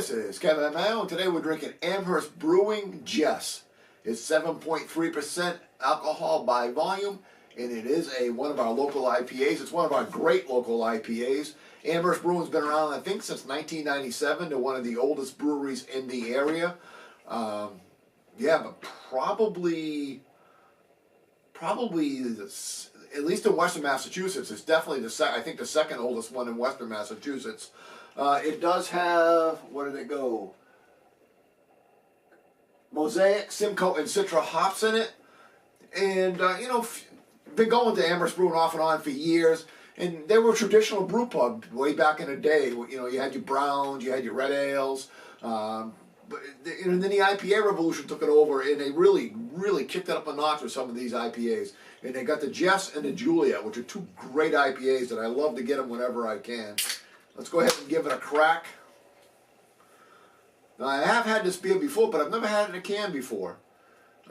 This is Kevin Amhesrt, and today we're drinking Amhesrt Brewing Jess. It's 7.3% alcohol by volume, and it is one of our local IPAs. It's one of our great local IPAs. Amhesrt Brewing's been around, I think, since 1997. They're one of the oldest breweries in the area. But probably at least in Western Massachusetts, it's definitely I think the second oldest one in Western Massachusetts. It does have, where did it go? Mosaic, Simcoe, and Citra hops in it. And, been going to Amhesrt Brewing off and on for years. And they were a traditional brew pub way back in the day. You had your browns, you had your red ales. But then the IPA revolution took it over, and they really kicked it up a notch with some of these IPAs. And they got the Jess and the Juliet, which are two great IPAs that I love to get them whenever I can. Let's go ahead and give it a crack. Now, I have had this beer before, but I've never had it in a can before.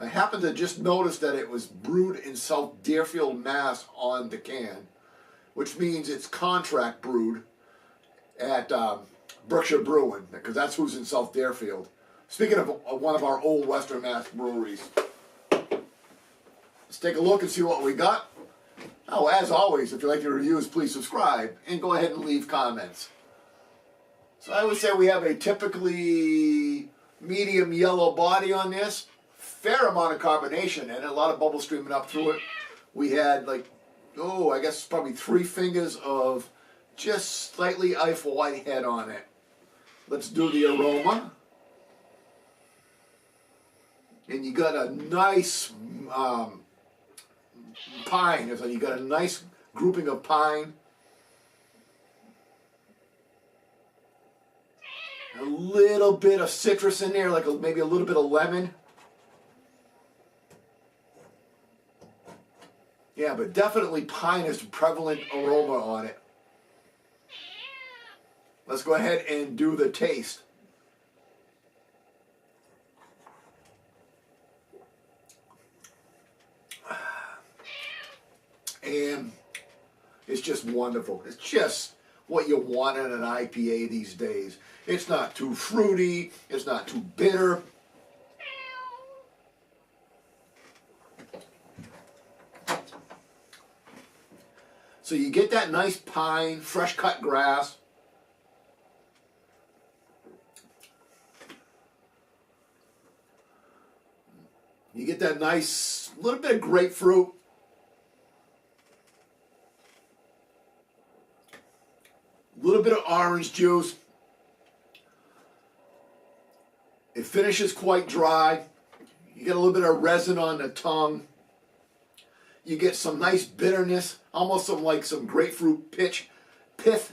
I happened to just notice that it was brewed in South Deerfield, Mass. On the can, which means it's contract brewed at Berkshire Brewing, because that's who's in South Deerfield. Speaking of one of our old Western Mass breweries. Let's take a look and see what we got. Oh, as always, if you like the reviews, please subscribe and go ahead and leave comments. So I would say we have a typically medium yellow body on this. Fair amount of carbonation and a lot of bubbles streaming up through it. We had I guess probably 3 fingers of just slightly Eiffel White head on it. Let's do the aroma. And you got a nice pine. So you got a nice grouping of pine. A little bit of citrus in there, maybe a little bit of lemon. Yeah, but definitely pine is the prevalent aroma on it. Let's go ahead and do the taste. And it's just wonderful. It's just what you want in an IPA these days. It's not too fruity. It's not too bitter. So you get that nice pine, fresh cut grass. You get that nice little bit of grapefruit. A little bit of orange juice. It finishes quite dry. You get a little bit of resin on the tongue. You get some nice bitterness, almost some grapefruit pith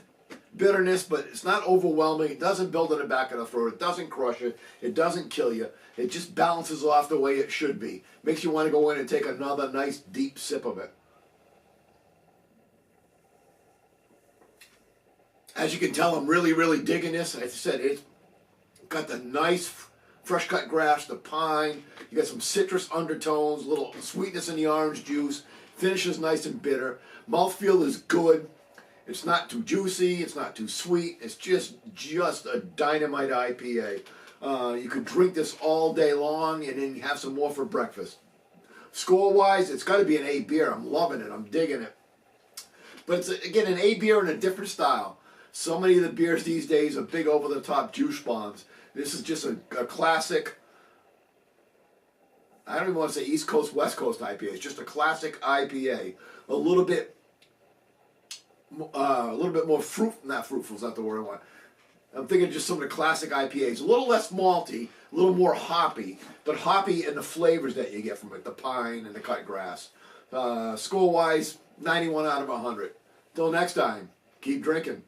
bitterness, but it's not overwhelming. It doesn't build in the back of the throat. It doesn't crush it. It doesn't kill you. It just balances off the way it should be. Makes you want to go in and take another nice deep sip of it. As you can tell, I'm really digging this. As I said, it's got the nice fresh cut grass, the pine. You got some citrus undertones, a little sweetness in the orange juice. Finishes nice and bitter. Mouthfeel is good. It's not too juicy. It's not too sweet. It's just a dynamite IPA. You could drink this all day long and then have some more for breakfast. Score-wise, it's got to be an A beer. I'm loving it. I'm digging it. But it's, again, an A beer in a different style. So many of the beers these days are big over-the-top juice bombs. This is just a classic, I don't even want to say East Coast, West Coast IPA. It's just a classic IPA. A little bit more fruit, not fruitful is not the word I want. I'm thinking just some of the classic IPAs. A little less malty, a little more hoppy, but hoppy in the flavors that you get from it, the pine and the cut grass. Score-wise, 91 out of 100. Till next time, keep drinking.